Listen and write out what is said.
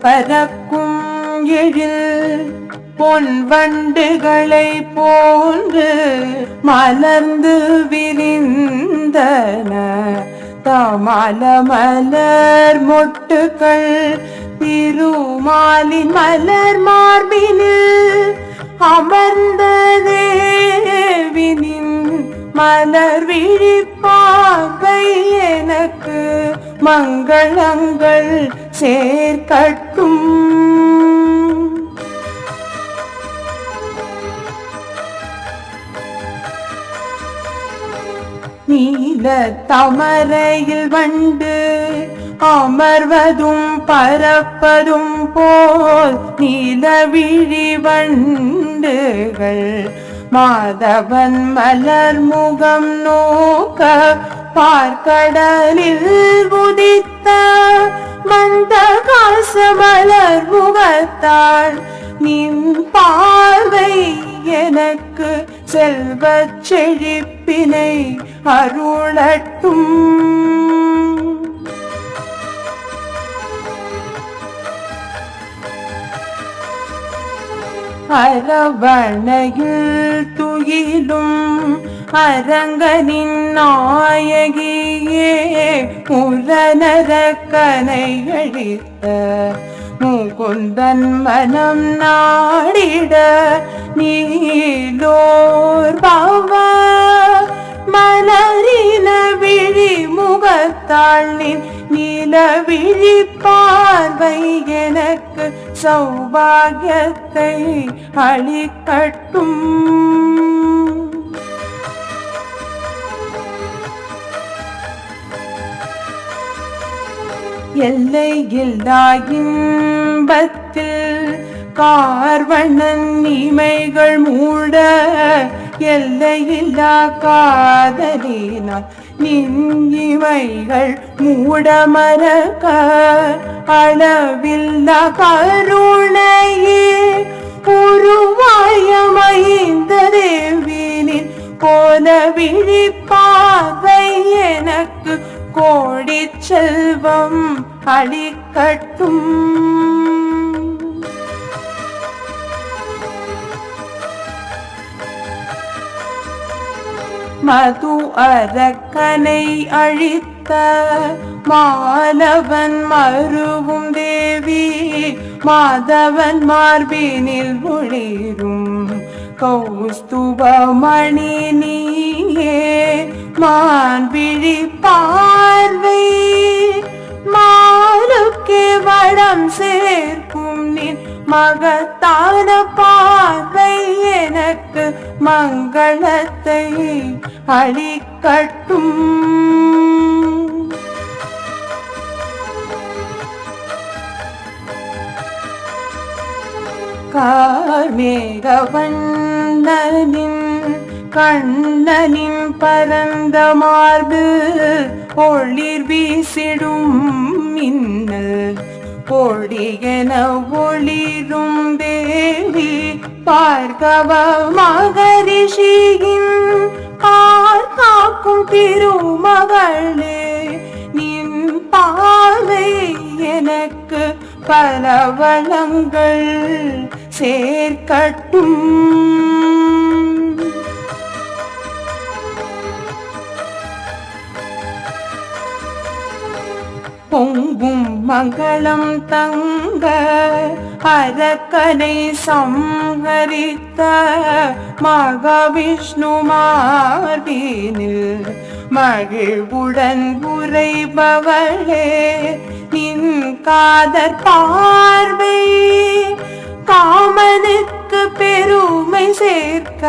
பறக்கும் எழில் பொன் வண்டுகளை போன்று மலர்ந்து விரிந்தன தமல மலர் மொட்டுக்கள் திருமாலின் மலர் மார்பினில் அமர்ந்த தேவினின் மலர் விழிப்பாவை எனக்கு மங்களங்கள் சேர்க்கட்டும். நீல தமரையில் வண்டு அமர்வதும் பறப்பதும் போல் நீலவிழி வண்டுகள் மாதவன் மலர் முகம் நோக்க பார்க்கடலில் உதித்த மந்தகாச மலர் முகத்தாள் நின் பார்வை எனக்கு செல்வச் செழிப்பினை அருளட்டும். அரவணையில் துயிலும் அரங்கனின் நாயகியே முரணரக்கனை அழித்த முகுந்தன் மனம் நாடிட நீலோர் பவ மலரின விழி முகத்தாளின் நீல விழி பார்வை எனக்கு சௌபாகியத்தை அளிக்கட்டும். எல்லை இல்லா இன்பத்தில் கார்வண்ணன் இமைகள் மூட எல்லையில்லா காதலினால் நின் இமைகள் மூட மறக்க அளவில்லா கருணையே உருவாயமைந்த தேவினின் கோல விழிப்பாவை எனக்கு கோடி செல்வம் அளிக்கட்டும். மது அரக்கனை அழித்த மாலவன் மருவும் தேவி மாதவன் மார்பினில் ஒளிரும் கௌஸ்துபமணி நீயே மான்விழி பார்வை மாலுக்கே வடம் சேர்க்கும் நின் மகத்தான பார்வை எனக்கு மங்களத்தை அளிக்கட்டும். கார்மேகவண்ணனின் கண்ணனின் பரந்த மார்பு ஒளிர் வீசிடும் மின்னல் பொடியென ஒளிரும் தேவி பார்கவ மகரிஷியின் காக்கும் திருமகளே நின் பார்வை எனக்கு பல வளங்கள் சேர்க்கட்டும். பொங்கும் மங்களம் தங்க அரக்கனை சம்ஹரித்த மகாவிஷ்ணு மார்பினில் மகிழ்வுடன் உரைபவளே நின் காதற் பார்வை காமனுக்கு பெருமை சேர்க்க